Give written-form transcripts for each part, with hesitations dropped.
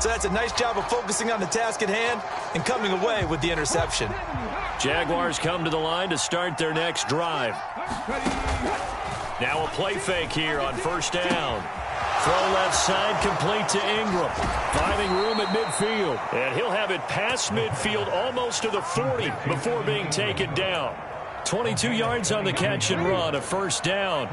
So that's a nice job of focusing on the task at hand and coming away with the interception. Jaguars come to the line to start their next drive. Now a play fake here on first down. Throw left side, complete to Ingram. Finding room at midfield. And he'll have it past midfield almost to the 40 before being taken down. 22 yards on the catch and run, a first down.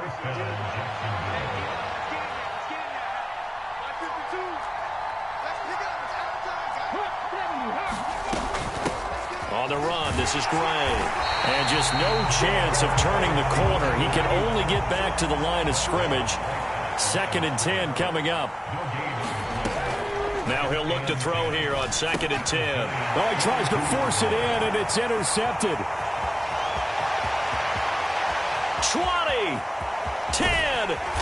On the run, this is Gray. And just no chance of turning the corner. He can only get back to the line of scrimmage. 2nd and 10 coming up. Now he'll look to throw here on 2nd and 10. Oh, he tries to force it in, and it's intercepted. 20, 10.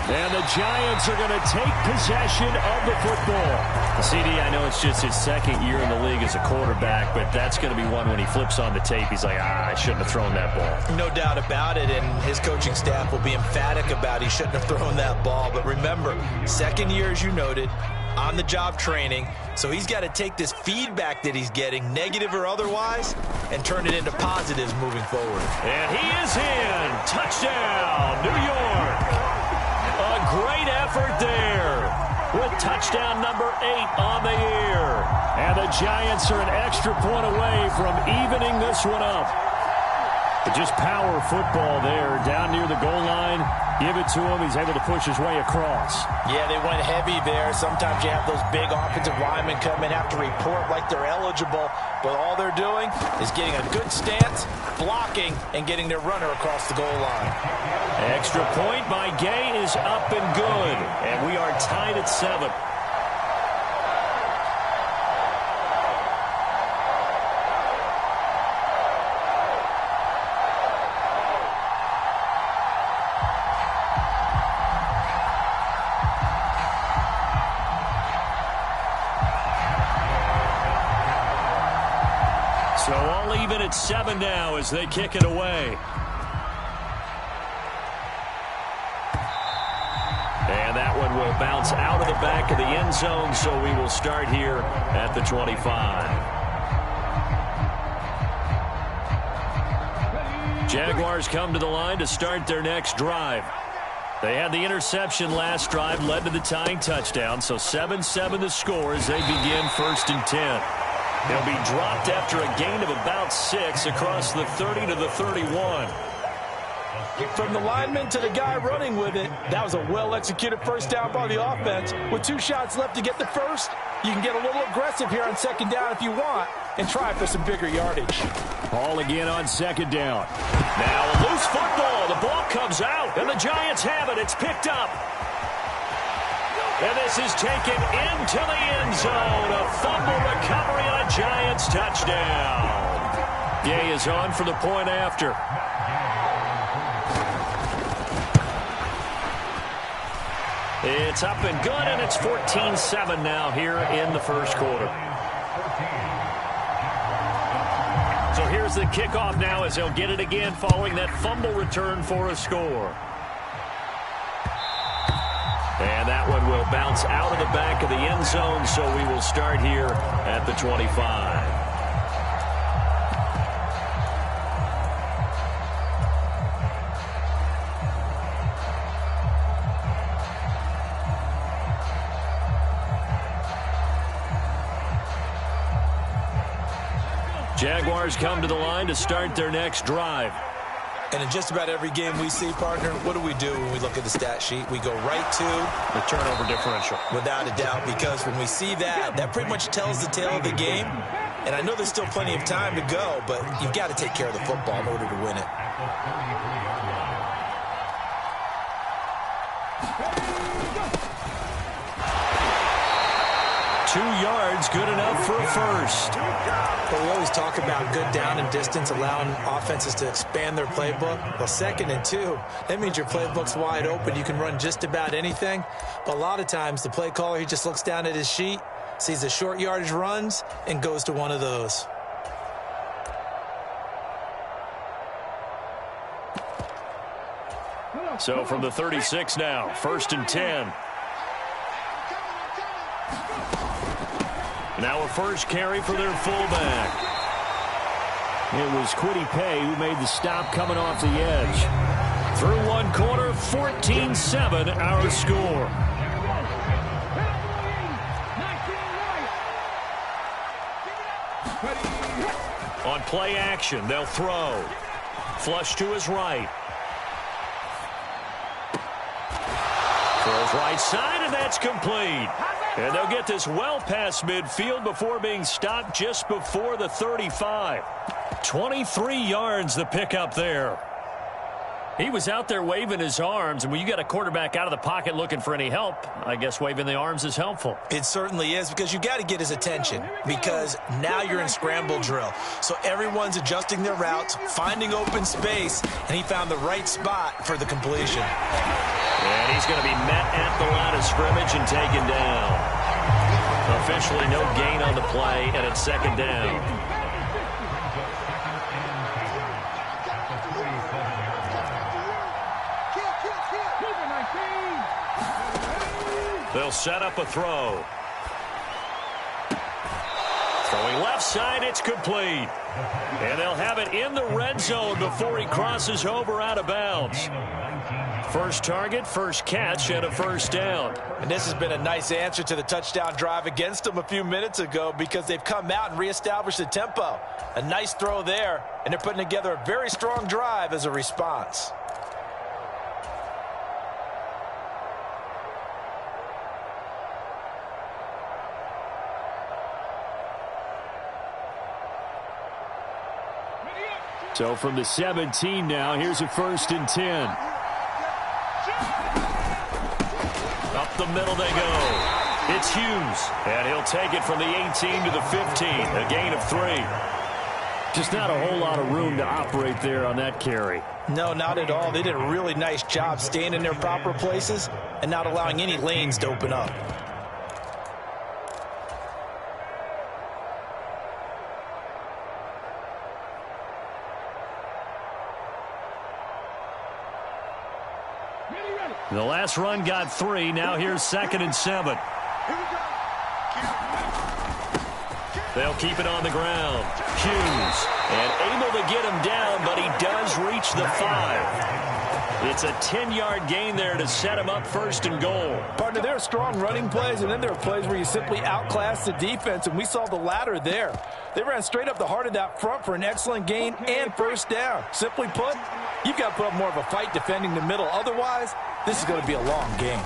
And the Giants are going to take possession of the football. CD, I know it's just his 2nd year in the league as a quarterback, but that's going to be one when he flips on the tape. He's like, I shouldn't have thrown that ball. No doubt about it, and his coaching staff will be emphatic about he shouldn't have thrown that ball. But remember, 2nd year, as you noted, on-the-job training, so he's got to take this feedback that he's getting, negative or otherwise, and turn it into positives moving forward. And he is in. Touchdown, New York. A great effort there with touchdown number 8 on the year. And the Giants are an extra point away from evening this one up. But just power football there down near the goal line. Give it to him. He's able to push his way across. Yeah, they went heavy there. Sometimes you have those big offensive linemen come in, have to report like they're eligible. But all they're doing is getting a good stance, blocking, and getting their runner across the goal line. Extra point by Gay is up and good. And we are tied at 7. So all even at 7 now as they kick it away. And that one will bounce out of the back of the end zone, so we will start here at the 25. Jaguars come to the line to start their next drive. They had the interception last drive, led to the tying touchdown, so 7-7 the score as they begin 1st and 10. They'll be dropped after a gain of about 6 across the 30 to the 31. From the lineman to the guy running with it, that was a well-executed first down by the offense. With 2 shots left to get the first, you can get a little aggressive here on 2nd down if you want and try for some bigger yardage. Ball again on 2nd down. Now a loose football. The ball comes out, and the Giants have it. It's picked up. And this is taken into the end zone. A fumble recovery and a Giants touchdown. Gay is on for the point after. It's up and good, and it's 14-7 now here in the first quarter. So here's the kickoff now as they'll get it again following that fumble return for a score. And that one will bounce out of the back of the end zone, so we will start here at the 25. Jaguars come to the line to start their next drive. And in just about every game we see, partner, what do we do when we look at the stat sheet? We go right to the turnover differential. Without a doubt, because when we see that, that pretty much tells the tale of the game. And I know there's still plenty of time to go, but you've got to take care of the football in order to win it. 2 yards, good enough for a first. Well, we always talk about good down and distance, allowing offenses to expand their playbook. Well, 2nd and 2, that means your playbook's wide open. You can run just about anything. But a lot of times, the play caller, he just looks down at his sheet, sees the short yardage runs, and goes to one of those. So from the 36 now, 1st and 10. Now a first carry for their fullback. It was Kwity Paye who made the stop coming off the edge. Through one quarter, 14-7 our score. On play action, they'll throw. Flush to his right. Throws right side, and that's complete. And they'll get this well past midfield before being stopped just before the 35. 23 yards the pickup there. He was out there waving his arms, and when you got a quarterback out of the pocket looking for any help, I guess waving the arms is helpful. It certainly is, because you got to get his attention, because now you're in scramble drill. So everyone's adjusting their routes, finding open space, and he found the right spot for the completion. And he's going to be met at the line of scrimmage and taken down. Officially no gain on the play, and it's second down. They'll set up a throw. Throwing left side, it's complete. And they'll have it in the red zone before he crosses over out of bounds. First target, first catch, and a first down. And this has been a nice answer to the touchdown drive against them a few minutes ago, because they've come out and reestablished the tempo. A nice throw there, and they're putting together a very strong drive as a response. So from the 17 now, here's a 1st and 10. Up the middle they go. It's Hughes, and he'll take it from the 18 to the 15, a gain of 3. Just not a whole lot of room to operate there on that carry. No, not at all. They did a really nice job staying in their proper places and not allowing any lanes to open up. The last run got 3. Now here's 2nd and 7. They'll keep it on the ground. Hughes, and able to get him down, but he does reach the 5. It's a 10-yard gain there to set him up 1st and goal. Partner, there are strong running plays, and then there are plays where you simply outclass the defense, and we saw the latter there. They ran straight up the heart of that front for an excellent gain and first down. Simply put, you've got to put up more of a fight defending the middle. Otherwise, this is going to be a long game.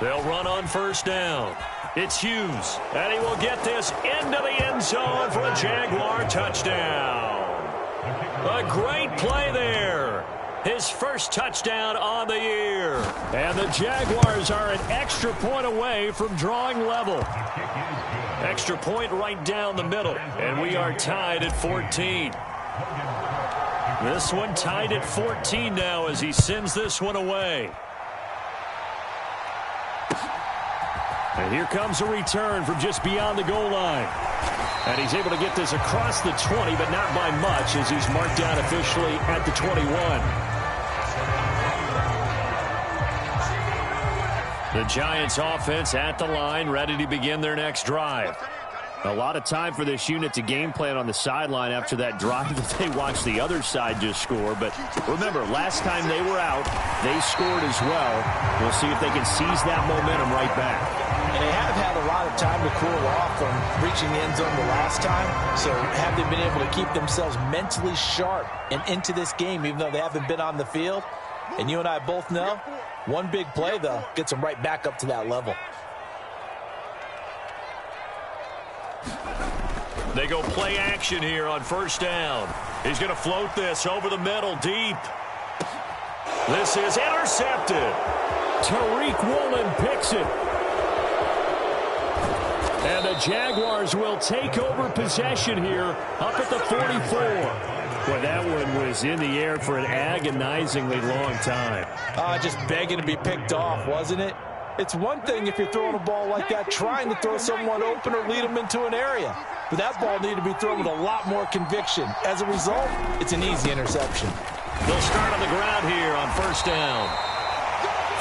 They'll run on first down. It's Hughes, and he will get this into the end zone for a Jaguar touchdown. A great play there. His first touchdown on the year. And the Jaguars are an extra point away from drawing level. Extra point right down the middle, and we are tied at 14. This one tied at 14 now as he sends this one away. And here comes a return from just beyond the goal line. And he's able to get this across the 20, but not by much, as he's marked down officially at the 21. The Giants offense at the line, ready to begin their next drive. A lot of time for this unit to game plan on the sideline after that drive that they watched the other side just score. But remember, last time they were out, they scored as well. We'll see if they can seize that momentum right back. And they have had a lot of time to cool off from reaching the end zone the last time. So have they been able to keep themselves mentally sharp and into this game, even though they haven't been on the field? And you and I both know, one big play, though, gets them right back up to that level. They go play action here on first down. He's going to float this over the middle deep. This is intercepted. Tariq Woolen picks it. And the Jaguars will take over possession here up at the 44. Boy, that one was in the air for an agonizingly long time. Just begging to be picked off, wasn't it? It's one thing if you're throwing a ball like that, trying to throw someone open or lead them into an area. But that ball needed to be thrown with a lot more conviction. As a result, it's an easy interception. They'll start on the ground here on first down.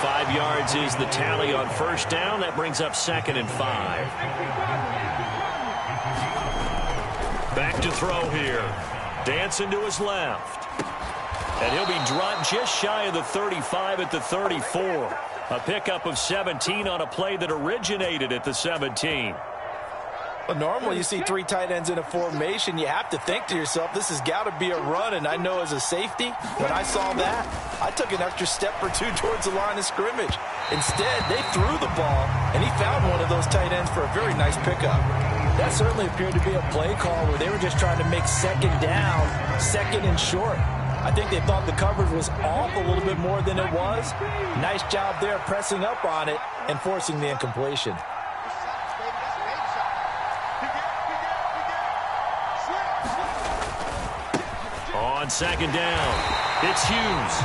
5 yards is the tally on first down. That brings up 2nd and 5. throw here. Dancing to his left. And he'll be dropped just shy of the 35 at the 34. A pickup of 17 on a play that originated at the 17. Well, normally you see three tight ends in a formation. You have to think to yourself, this has got to be a run. And I know as a safety, when I saw that, I took an extra step or two towards the line of scrimmage. Instead, they threw the ball, and he found one of those tight ends for a very nice pickup. That certainly appeared to be a play call where they were just trying to make second down, second and short. I think they thought the coverage was off a little bit more than it was. Nice job there pressing up on it and forcing the incompletion. On second down, it's Hughes.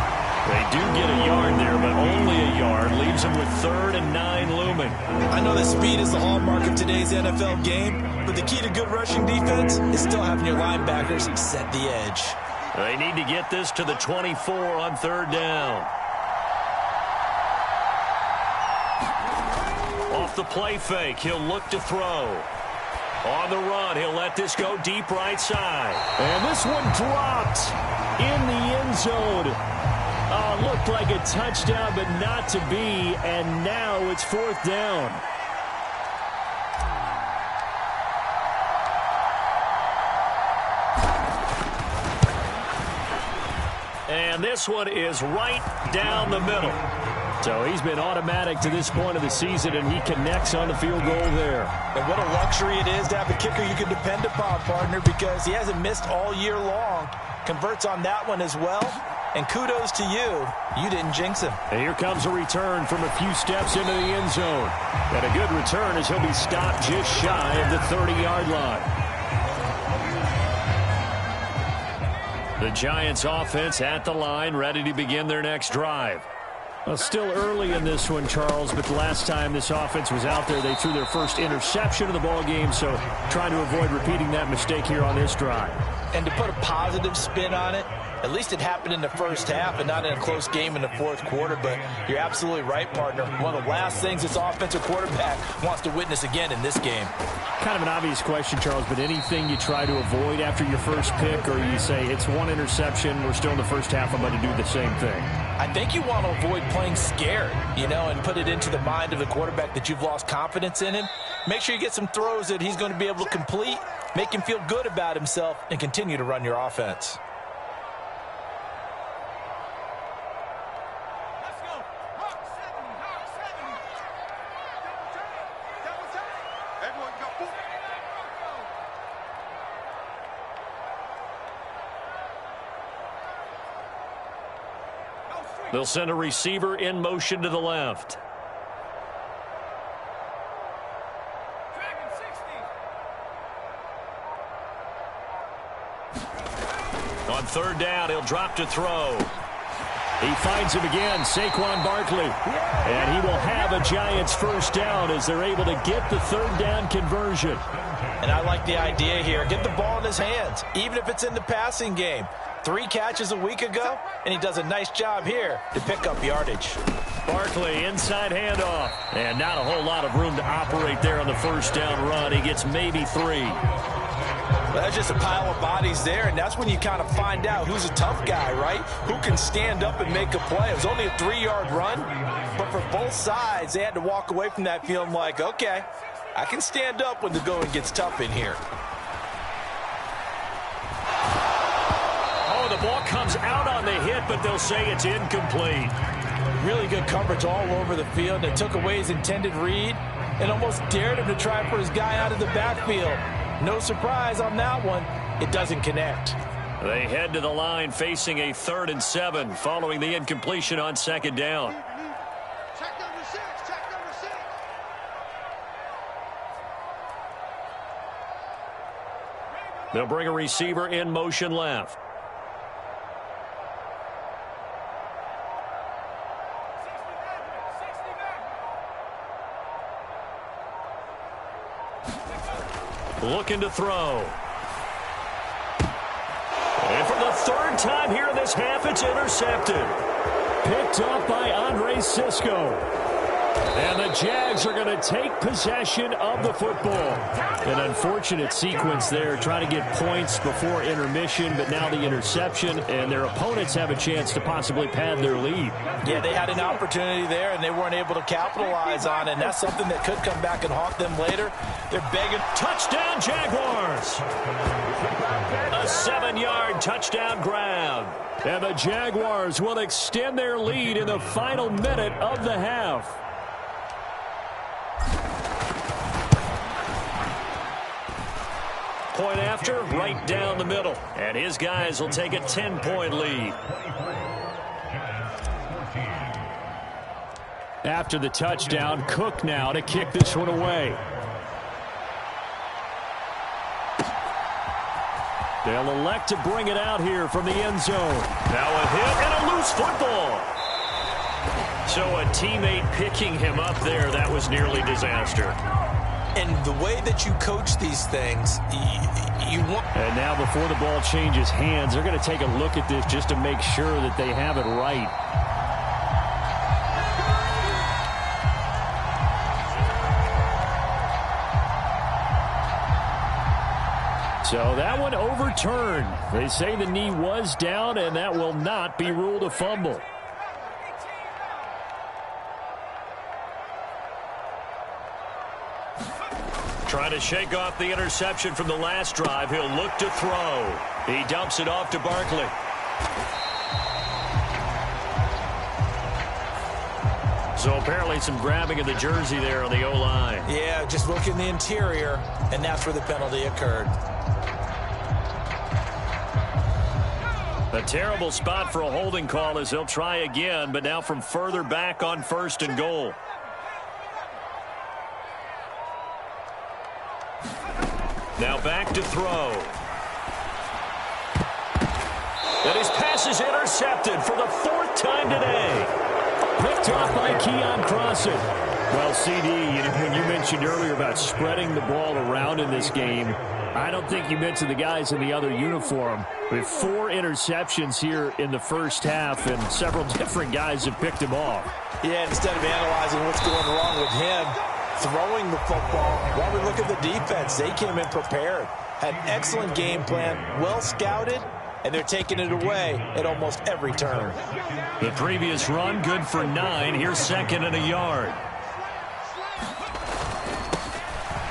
They do get a yard there, but only a yard. Leaves them with 3rd and 9 looming. I know that speed is the hallmark of today's NFL game, but the key to good rushing defense is still having your linebackers set the edge. They need to get this to the 24 on 3rd down. Off the play fake, he'll look to throw. On the run, he'll let this go deep right side. And this one dropped in the end zone. Looked like a touchdown, but not to be. And now it's 4th down. And this one is right down the middle. So he's been automatic to this point of the season, and he connects on the field goal there. And what a luxury it is to have a kicker you can depend upon, partner, because he hasn't missed all year long. Converts on that one as well. And kudos to you. You didn't jinx him. And here comes a return from a few steps into the end zone. And a good return as he'll be stopped just shy of the 30-yard line. The Giants offense at the line, ready to begin their next drive. Well, still early in this one, Charles, but the last time this offense was out there, they threw their first interception of the ball game, so trying to avoid repeating that mistake here on this drive. And to put a positive spin on it, at least it happened in the first half and not in a close game in the fourth quarter. But you're absolutely right, partner. One of the last things this offensive quarterback wants to witness again in this game. Kind of an obvious question, Charles, but anything you try to avoid after your first pick, or you say it's one interception, we're still in the first half, I'm going to do the same thing? I think you want to avoid playing scared, and put it into the mind of the quarterback that you've lost confidence in him. Make sure you get some throws that he's going to be able to complete, make him feel good about himself, and continue to run your offense. They'll send a receiver in motion to the left. On 3rd down, he'll drop to throw. He finds him again, Saquon Barkley. And he will have a Giants first down as they're able to get the 3rd down conversion. And I like the idea here. Get the ball in his hands, even if it's in the passing game. 3 catches a week ago, and he does a nice job here to pick up yardage. Barkley, inside handoff. And not a whole lot of room to operate there on the first down run. He gets maybe 3. Well, that's just a pile of bodies there, and that's when you kind of find out who's a tough guy, right? Who can stand up and make a play. It was only a 3-yard run, but for both sides, they had to walk away from that feeling like, okay, I can stand up when the going gets tough in here. Oh, the ball comes out on the hit, but they'll say it's incomplete. Really good coverage all over the field. They took away his intended read and almost dared him to try for his guy out of the backfield. No surprise on that one. It doesn't connect. They head to the line facing a 3rd and 7 following the incompletion on 2nd down. Check number 6. Check number 6. They'll bring a receiver in motion left. Looking to throw. And for the 3rd time here in this half, it's intercepted. Picked up by Andre Sisco. And the Jags are going to take possession of the football. An unfortunate sequence there, trying to get points before intermission, but now the interception, and their opponents have a chance to possibly pad their lead. Yeah, they had an opportunity there, and they weren't able to capitalize on it, and that's something that could come back and haunt them later. They're begging. Touchdown, Jaguars! A 7-yard touchdown grab. And the Jaguars will extend their lead in the final minute of the half. Point after, right down the middle. And his guys will take a 10-point lead. After the touchdown, Cook now to kick this one away. They'll elect to bring it out here from the end zone. Now a hit and a loose football. So a teammate picking him up there, that was nearly disaster. And the way that you coach these things, you want... And now before the ball changes hands, they're going to take a look at this just to make sure that they have it right. So that one overturned. They say the knee was down, and that will not be ruled a fumble. Trying to shake off the interception from the last drive. He'll look to throw. He dumps it off to Barkley. So apparently some grabbing of the jersey there on the O-line. Yeah, just look in the interior, and that's where the penalty occurred. A terrible spot for a holding call as they'll try again, but now from further back on 1st and goal. Now back to throw. And his pass is intercepted for the 4th time today. Picked off by Keon Crossen. Well, CD, when you mentioned earlier about spreading the ball around in this game, I don't think you mentioned the guys in the other uniform. With 4 interceptions here in the first half, and several different guys have picked him off. Yeah, instead of analyzing what's going wrong with him, throwing the football, while we look at the defense, they came in prepared. Had an excellent game plan, well scouted, and they're taking it away at almost every turn. The previous run, good for 9. Here's 2nd and a yard.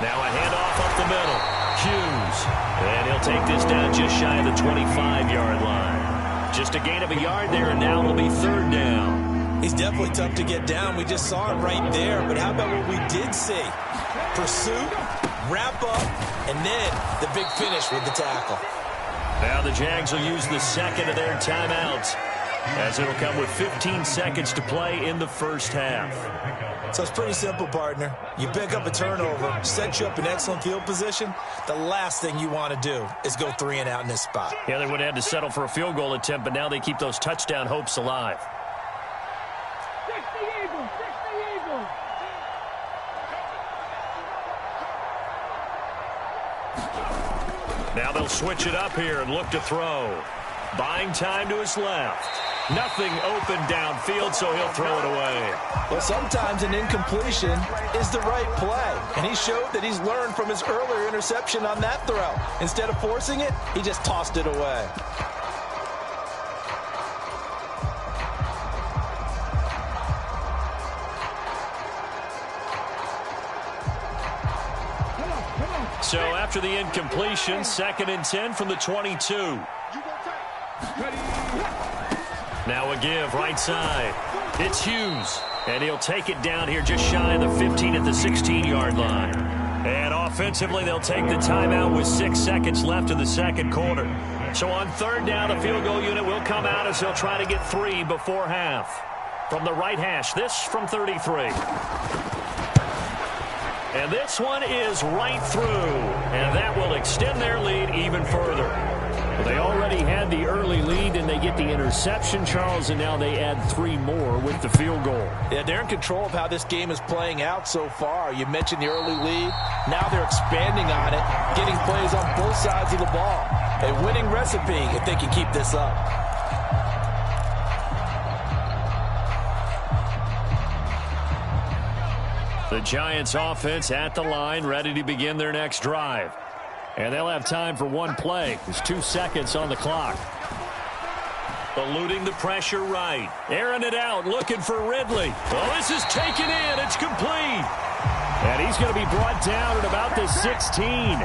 Now a handoff up the middle. Hughes. And he'll take this down just shy of the 25-yard line. Just a gain of a yard there, and now it'll be 3rd down. He's definitely tough to get down. We just saw it right there. But how about what we did see? Pursuit, wrap up, and then the big finish with the tackle. Now the Jags will use the 2nd of their timeouts, as it'll come with 15 seconds to play in the first half. So it's pretty simple, partner. You pick up a turnover, set you up in excellent field position. The last thing you want to do is go 3 and out in this spot. Yeah, they would have had to settle for a field goal attempt, but now they keep those touchdown hopes alive. Now they'll switch it up here and look to throw. Buying time to his left. Nothing open downfield, so he'll throw it away. Well, sometimes an incompletion is the right play. And he showed that he's learned from his earlier interception on that throw. Instead of forcing it, he just tossed it away. So after the incompletion, 2nd and 10 from the 22. Now a give right side. It's Hughes. And he'll take it down here just shy of the 15 at the 16-yard line. And offensively, they'll take the timeout with 6 seconds left in the 2nd quarter. So on 3rd down, the field goal unit will come out as they'll try to get 3 before half. From the right hash, this from 33. And this one is right through. And that will extend their lead even further. Well, they already had the early lead, and they get the interception, Charles, and now they add 3 more with the field goal. Yeah, they're in control of how this game is playing out so far. You mentioned the early lead. Now they're expanding on it, getting plays on both sides of the ball. A winning recipe if they can keep this up. The Giants offense at the line, ready to begin their next drive. And they'll have time for one play. There's 2 seconds on the clock. Eluding the pressure right. Airing it out, looking for Ridley. Oh, this is taken in. It's complete. And he's going to be brought down at about the 16.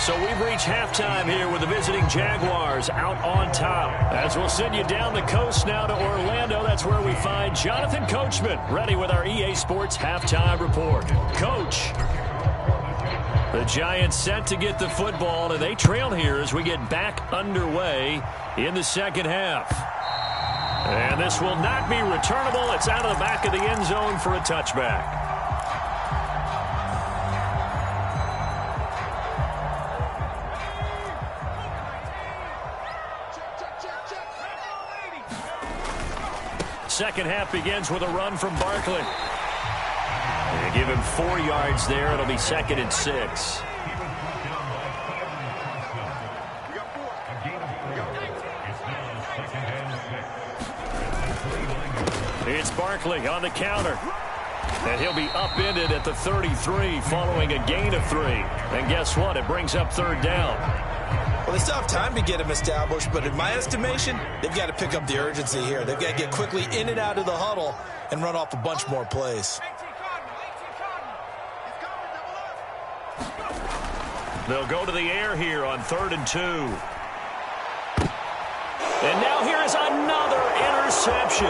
So we've reached halftime here with the visiting Jaguars out on top. As we'll send you down the coast now to Orlando, that's where we find Jonathan Coachman, ready with our EA Sports halftime report. Coach. The Giants set to get the football, and they trail here as we get back underway in the second half. And this will not be returnable. It's out of the back of the end zone for a touchback. Second half begins with a run from Barkley. They give him 4 yards there. It'll be 2nd and 6. It's Barkley on the counter. And he'll be upended at the 33 following a gain of 3. And guess what? It brings up 3rd down. Well, they still have time to get him established, but in my estimation, they've got to pick up the urgency here. They've got to get quickly in and out of the huddle and run off a bunch more plays. They'll go to the air here on 3rd and 2. And now here is another interception.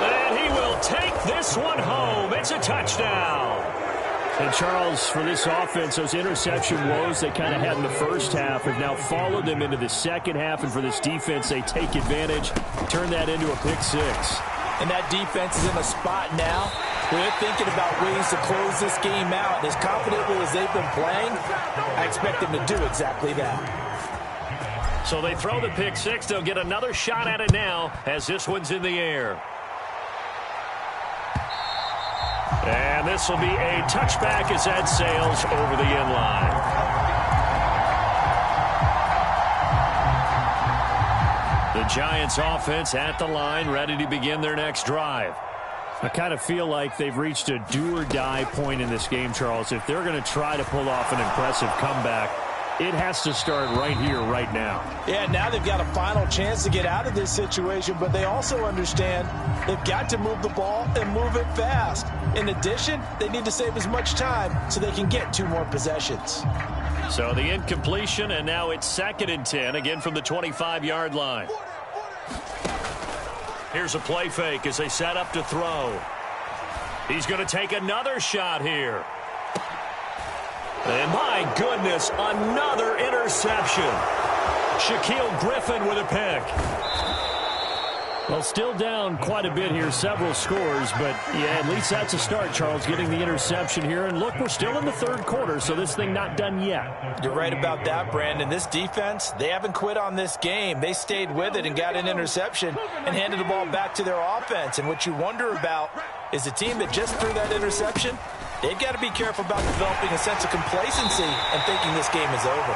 And he will take this one home. It's a touchdown. And, Charles, for this offense, those interception woes they kind of had in the first half have now followed them into the second half. And for this defense, they take advantage, turn that into a pick 6. And that defense is in a spot now where they're thinking about ways to close this game out. And as confidently as they've been playing, I expect them to do exactly that. So they throw the pick 6. They'll get another shot at it now as this one's in the air. And this will be a touchback as that sails over the end line. The Giants offense at the line, ready to begin their next drive. I kind of feel like they've reached a do-or-die point in this game, Charles. If they're going to try to pull off an impressive comeback, it has to start right here, right now. Yeah, now they've got a final chance to get out of this situation, but they also understand they've got to move the ball and move it fast. In addition, they need to save as much time so they can get 2 more possessions. So the incompletion, and now it's 2nd and 10, again from the 25-yard line. Here's a play fake as they set up to throw. He's going to take another shot here. And my goodness, another interception. Shaquille Griffin with a pick. Well, still down quite a bit here, several scores, but yeah, at least that's a start, Charles, getting the interception here. And look, we're still in the 3rd quarter, so this thing not done yet. You're right about that, Brandon. This defense, they haven't quit on this game. They stayed with it and got an interception and handed the ball back to their offense. And what you wonder about is the team that just threw that interception, they've got to be careful about developing a sense of complacency and thinking this game is over.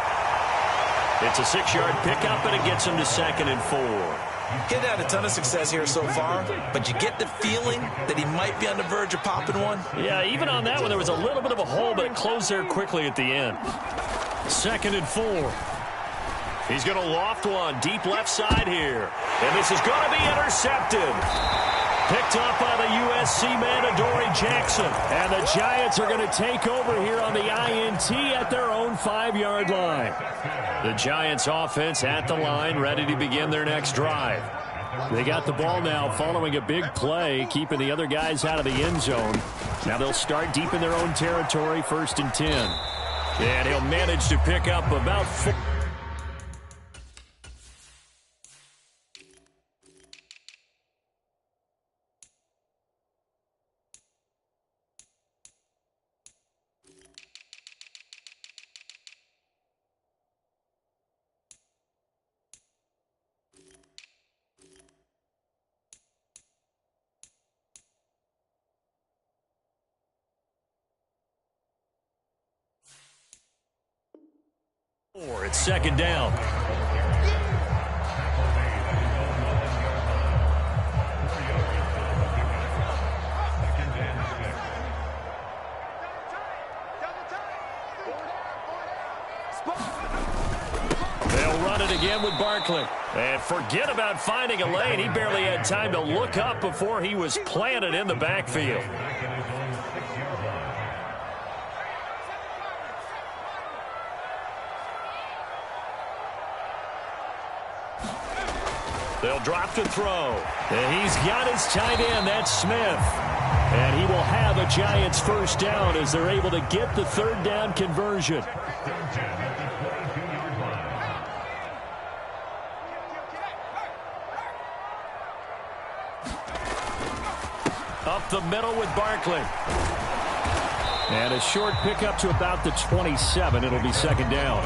It's a 6-yard pickup, and it gets them to 2nd and 4. He's had a ton of success here so far, but you get the feeling that he might be on the verge of popping one. Yeah, even on that one, there was a little bit of a hole, but it closed there quickly at the end. 2nd and 4. He's going to loft one deep left side here. And this is going to be intercepted. Picked up by the USC man, Adoree Jackson. And the Giants are going to take over here on the INT at their own 5-yard line. The Giants offense at the line, ready to begin their next drive. They got the ball now following a big play, keeping the other guys out of the end zone. Now they'll start deep in their own territory, 1st and 10. And he'll manage to pick up about 4. It's 2nd down. They'll run it again with Barkley. And forget about finding a lane. He barely had time to look up before he was planted in the backfield. They'll drop to throw. And he's got his tight end. That's Smith. And he will have a Giants first down as they're able to get the third down conversion. Up the middle with Barkley. And a short pickup to about the 27. It'll be second down.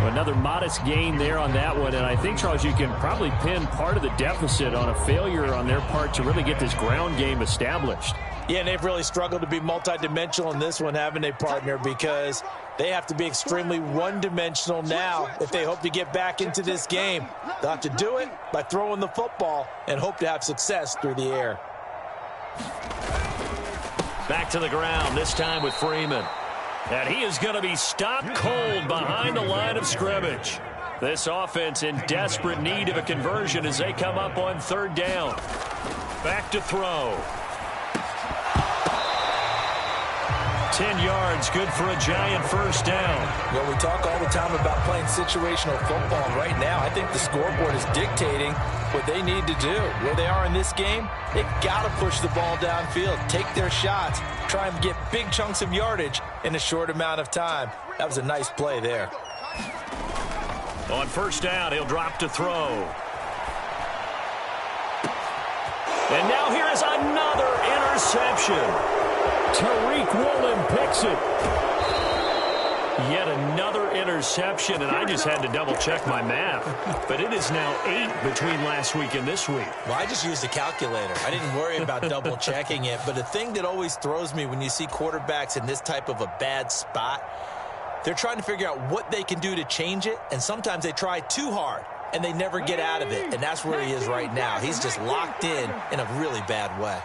Another modest gain there on that one. And I think, Charles, you can probably pin part of the deficit on a failure on their part to really get this ground game established. Yeah, and they've really struggled to be multidimensional in this one, haven't they, partner? Because they have to be extremely one-dimensional now if they hope to get back into this game. They'll have to do it by throwing the football and hope to have success through the air. Back to the ground, this time with Freeman. And he is going to be stopped cold behind the line of scrimmage. This offense in desperate need of a conversion as they come up on third down. Back to throw. 10 yards, good for a Giant first down. Well, we talk all the time about playing situational football. Right now, I think the scoreboard is dictating what they need to do. Where they are in this game, they've got to push the ball downfield, take their shots, try and get big chunks of yardage in a short amount of time. That was a nice play there. On first down, he'll drop to throw. And now here is another interception. Tariq Woolen picks it. Yet another interception, and I just had to double-check my math. But it is now 8 between last week and this week. Well, I just used a calculator. I didn't worry about double-checking it. But the thing that always throws me when you see quarterbacks in this type of a bad spot, they're trying to figure out what they can do to change it, and sometimes they try too hard, and they never get out of it. And that's where he is right now. He's just locked in a really bad way.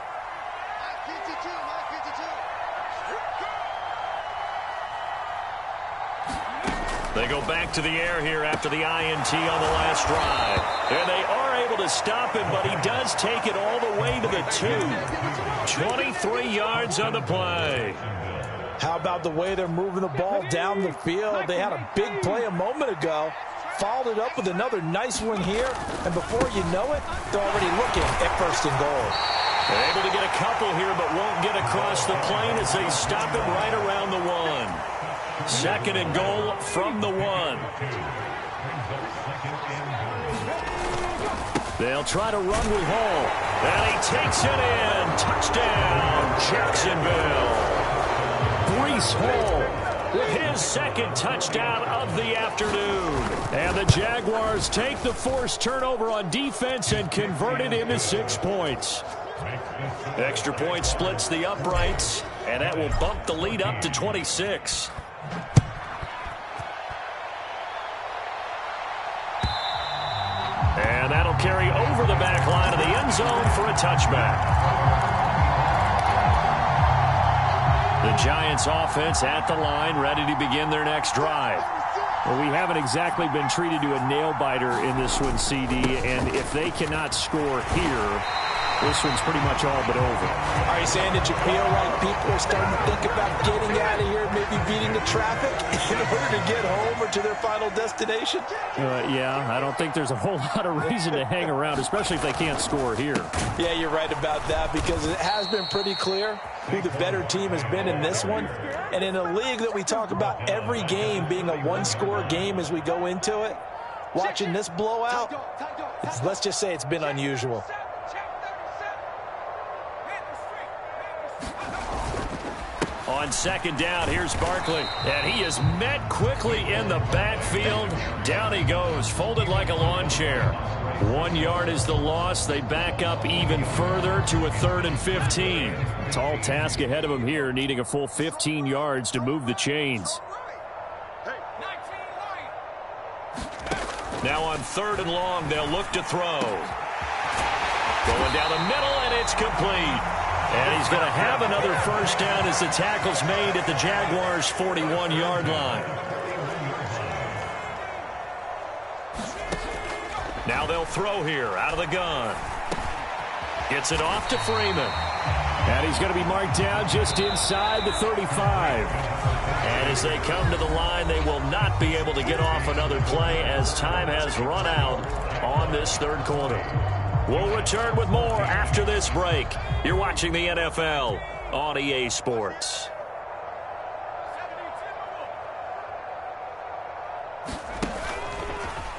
They go back to the air here after the INT on the last drive. And they are able to stop him, but he does take it all the way to the 2. 23 yards on the play. How about the way they're moving the ball down the field? They had a big play a moment ago. Followed it up with another nice one here. And before you know it, they're already looking at first and goal. They're able to get a couple here, but won't get across the plane as they stop him right around the 1. Second and goal from the 1. They'll try to run with Hall. And he takes it in. Touchdown, Jacksonville. Breece Hall with his second touchdown of the afternoon. And the Jaguars take the forced turnover on defense and convert it into 6 points. Extra point splits the uprights, and that will bump the lead up to 26. And that'll carry over the back line of the end zone for a touchback. The Giants offense at the line, ready to begin their next drive. Well, we haven't exactly been treated to a nail-biter in this one, CD, and if they cannot score here, this one's pretty much all but over. Are you saying that you feel like people are starting to think about getting out of here, maybe beating the traffic in order to get home or to their final destination? Yeah, I don't think there's a whole lot of reason to hang around, especially if they can't score here. Yeah, you're right about that, because it has been pretty clear who the better team has been in this one. And in a league that we talk about every game being a one-score game as we go into it, watching this blowout, let's just say it's been unusual. On second down, here's Barkley. And he is met quickly in the backfield. Down he goes, folded like a lawn chair. 1 yard is the loss. They back up even further to a 3rd and 15. Tall task ahead of him here, needing a full 15 yards to move the chains. Now on 3rd and long, they'll look to throw. Going down the middle, and it's complete. And he's going to have another first down as the tackle's made at the Jaguars' 41-yard line. Now they'll throw here out of the gun. Gets it off to Freeman. And he's going to be marked down just inside the 35. And as they come to the line, they will not be able to get off another play as time has run out on this third quarter. We'll return with more after this break. You're watching the NFL on EA Sports.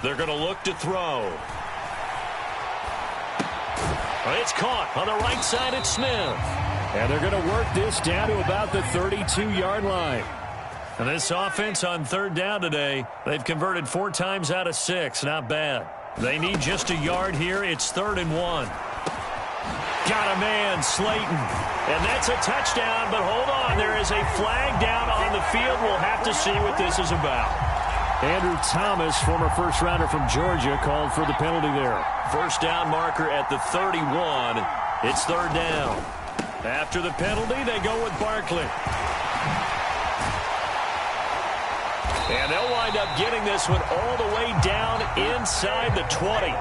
They're going to look to throw. It's caught on the right side at Smith. And they're going to work this down to about the 32-yard line. And this offense on third down today, they've converted 4 times out of 6. Not bad. They need just a yard here. It's 3rd and 1. Got a man, Slayton. And that's a touchdown, but hold on. There is a flag down on the field. We'll have to see what this is about. Andrew Thomas, former first-rounder from Georgia, called for the penalty there. First down marker at the 31. It's 3rd down. After the penalty, they go with Barkley. And they'll wind up getting this one all the way down inside the 20.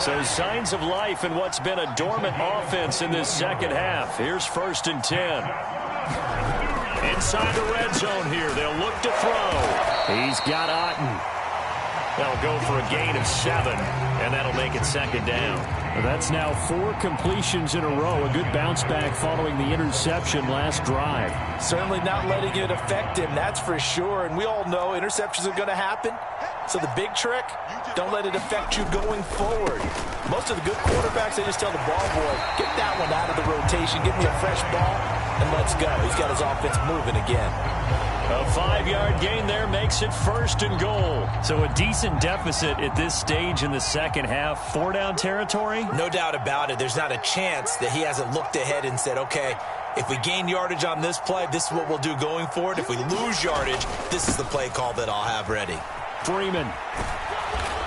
So signs of life in what's been a dormant offense in this second half. Here's 1st and 10. Inside the red zone here. They'll look to throw. He's got Otten. They'll go for a gain of 7, and that'll make it 2nd down. That's now 4 completions in a row. A good bounce back following the interception last drive. Certainly not letting it affect him, that's for sure. And we all know interceptions are going to happen. So the big trick, don't let it affect you going forward. Most of the good quarterbacks, they just tell the ball boy, get that one out of the rotation, give me a fresh ball, and let's go. He's got his offense moving again. A 5-yard gain there makes it 1st and goal. So a decent deficit at this stage in the second half. 4-down territory? No doubt about it. There's not a chance that he hasn't looked ahead and said, okay, if we gain yardage on this play, this is what we'll do going forward. If we lose yardage, this is the play call that I'll have ready. Freeman.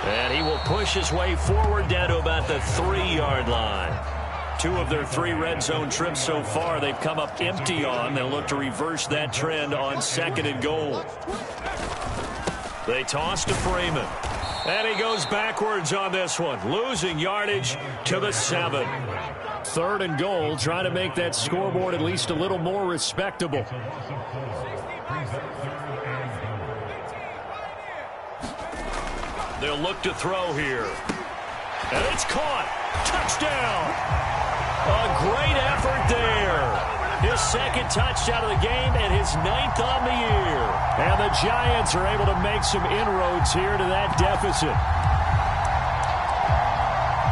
And he will push his way forward down to about the 3-yard line. 2 of their 3 red zone trips so far, they've come up empty on. They'll look to reverse that trend on 2nd and goal. They toss to Freeman. And he goes backwards on this one, losing yardage to the 7. 3rd and goal, trying to make that scoreboard at least a little more respectable. They'll look to throw here. And it's caught. Touchdown. A great effort there. His 2nd touchdown of the game and his 9th on the year. And the Giants are able to make some inroads here to that deficit.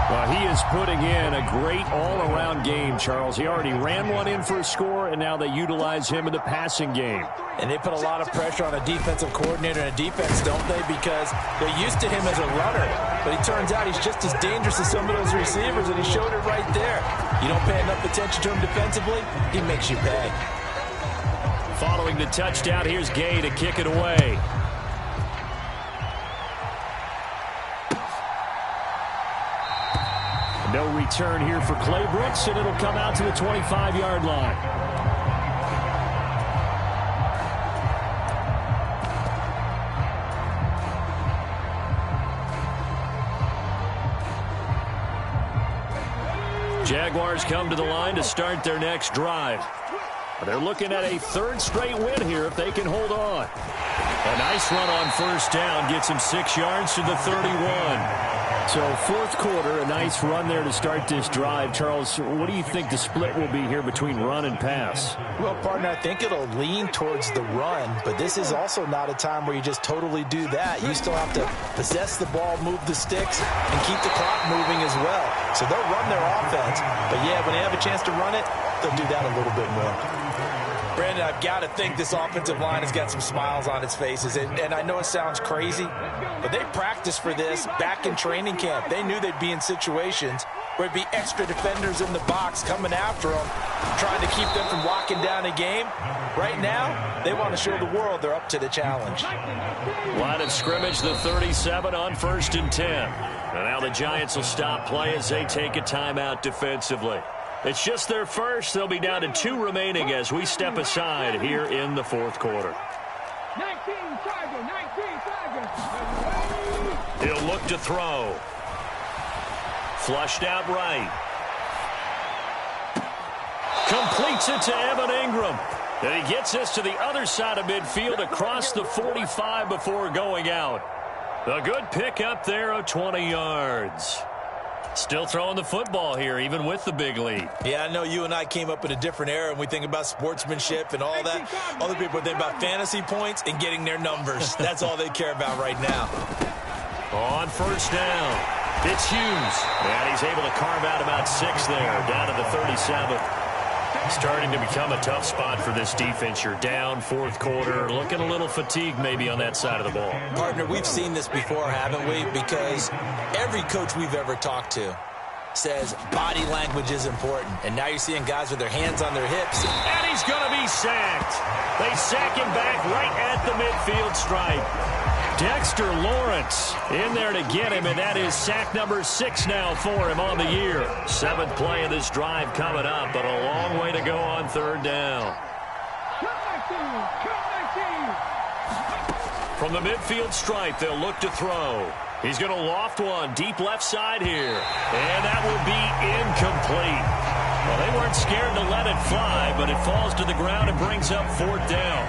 Well, he is putting in a great all-around game, Charles. He already ran one in for a score, and now they utilize him in the passing game. And they put a lot of pressure on a defensive coordinator and a defense, don't they? Because they're used to him as a runner. But it turns out he's just as dangerous as some of those receivers, and he showed it right there. You don't pay enough attention to him defensively, he makes you pay. Following the touchdown, here's Gay to kick it away. No return here for Clay Brooks, and it'll come out to the 25-yard line. Jaguars come to the line to start their next drive. They're looking at a 3rd straight win here if they can hold on. A nice run on 1st down gets him 6 yards to the 31. So 4th quarter, a nice run there to start this drive. Charles, what do you think the split will be here between run and pass? Well, partner, I think it'll lean towards the run, but this is also not a time where you just totally do that. You still have to possess the ball, move the sticks, and keep the clock moving as well. So they'll run their offense, but yeah, when they have a chance to run it, they'll do that a little bit more. Brandon, I've got to think this offensive line has got some smiles on its faces. And I know it sounds crazy, but they practiced for this back in training camp. They knew they'd be in situations where it'd be extra defenders in the box coming after them, trying to keep them from locking down a game. Right now, they want to show the world they're up to the challenge. Line of scrimmage, the 37 on 1st and 10. And now the Giants will stop play as they take a timeout defensively. It's just their first. They'll be down to 2 remaining as we step aside here in the 4th quarter. 19 Chargers, 19 Chargers. He'll look to throw. Flushed out right. Completes it to Evan Ingram. And he gets this to the other side of midfield across the 45 before going out. A good pickup there of 20 yards. Still throwing the football here, even with the big lead. Yeah, I know you and I came up in a different era, and we think about sportsmanship and all that. Other people think about fantasy points and getting their numbers. That's all they care about right now. On first down, it's Hughes. And he's able to carve out about 6 there, down to the 37. Starting to become a tough spot for this defense. You're down, fourth quarter, looking a little fatigued maybe on that side of the ball. Partner, we've seen this before, haven't we? Because every coach we've ever talked to says body language is important. And now you're seeing guys with their hands on their hips. And he's going to be sacked. They sack him back right at the midfield stripe. Dexter Lawrence in there to get him, and that is sack number 6 now for him on the year. 7th play of this drive coming up, but a long way to go on third down. From the midfield stripe, they'll look to throw. He's going to loft one deep left side here, and that will be incomplete. Well, they weren't scared to let it fly, but it falls to the ground and brings up 4th down.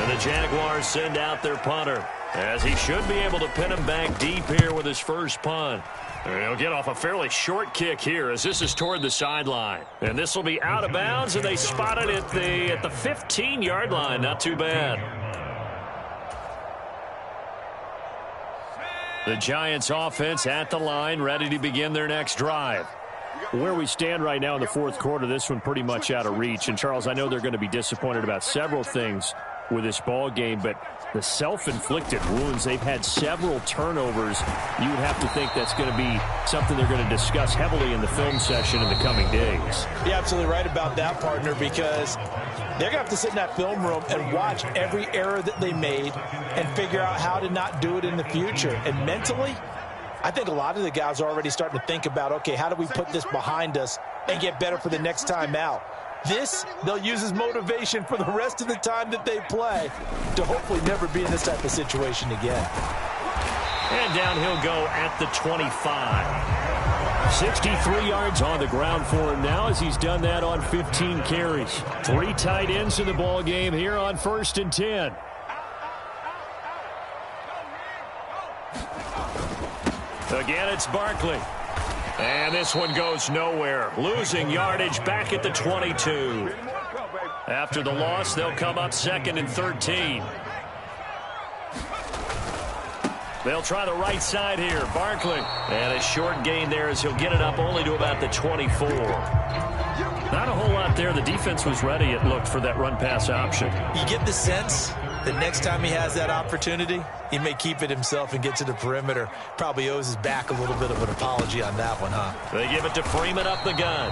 And the Jaguars send out their punter, as he should be able to pin him back deep here with his first punt. And he'll get off a fairly short kick here as this is toward the sideline. And this will be out of bounds, and they spot it at the 15-yard line. Not too bad. The Giants offense at the line, ready to begin their next drive. Where we stand right now in the fourth quarter, this one pretty much out of reach. And, Charles, I know they're going to be disappointed about several things with this ball game, but the self-inflicted wounds, they've had several turnovers. You would have to think that's going to be something they're going to discuss heavily in the film session in the coming days. You're absolutely right about that, partner, because they're going to have to sit in that film room and watch every error that they made and figure out how to not do it in the future. And mentally, I think a lot of the guys are already starting to think about, okay, how do we put this behind us and get better for the next time out? This, they'll use as motivation for the rest of the time that they play to hopefully never be in this type of situation again. And down he'll go at the 25. 63 yards on the ground for him now as he's done that on 15 carries. 3 tight ends in the ball game here on 1st and 10. Again, it's Barkley. And this one goes nowhere. Losing yardage back at the 22. After the loss, they'll come up 2nd and 13. They'll try the right side here. Barkley. And a short gain there as he'll get it up only to about the 24. Not a whole lot there. The defense was ready, it looked, for that run-pass option. You get the sense that next time he has that opportunity, he may keep it himself and get to the perimeter. Probably owes his back a little bit of an apology on that one, huh? They give it to Freeman up the gun.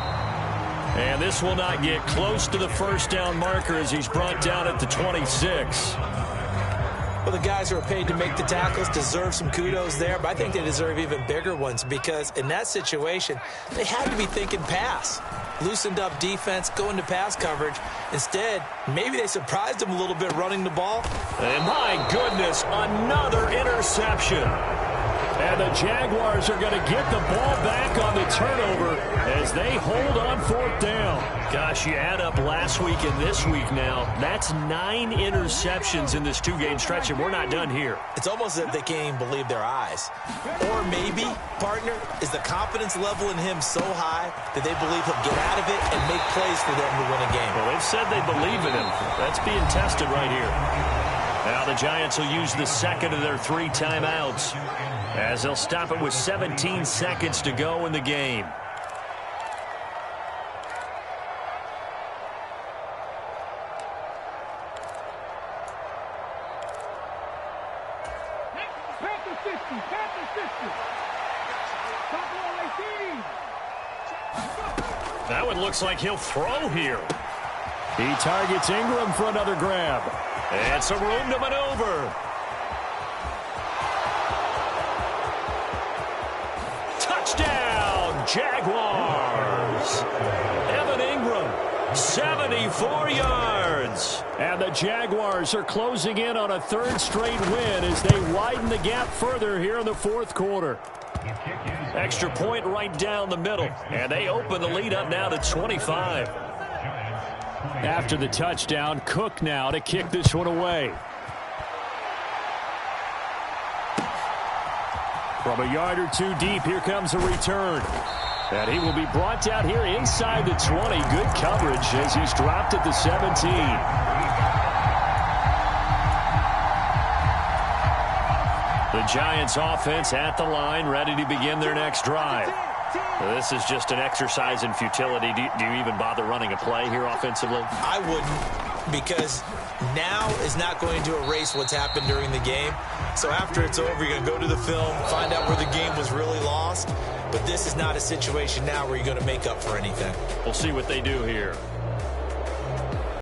And this will not get close to the first down marker as he's brought down at the 26. Well, the guys who are paid to make the tackles deserve some kudos there, but I think they deserve even bigger ones because in that situation, they had to be thinking pass. Loosened up defense, going to pass coverage. Instead, maybe they surprised him a little bit running the ball. And my goodness, another interception. And the Jaguars are going to get the ball back on the turnover as they hold on 4th down. Gosh, you add up last week and this week now. That's 9 interceptions in this 2-game stretch, and we're not done here. It's almost as if they can't even believe their eyes. Or maybe, partner, is the confidence level in him so high that they believe he'll get out of it and make plays for them to win a game. Well, they've said they believe in him. That's being tested right here. Now the Giants will use the second of their 3 timeouts as they'll stop it with 17 seconds to go in the game. That one looks like he'll throw here. He targets Ingram for another grab. And some room to maneuver. Touchdown, Jaguars. Evan Ingram, 74 yards. And the Jaguars are closing in on a third straight win as they widen the gap further here in the fourth quarter. Extra point right down the middle, and they open the lead up now to 25. After the touchdown, Cook now to kick this one away. From a yard or two deep, here comes a return. And he will be brought down here inside the 20. Good coverage as he's dropped at the 17. The Giants offense at the line, ready to begin their next drive. This is just an exercise in futility. Do you even bother running a play here offensively? I wouldn't, because now is not going to erase what's happened during the game. So after it's over, you're going to go to the film, find out where the game was really lost. But this is not a situation now where you're going to make up for anything. We'll see what they do here.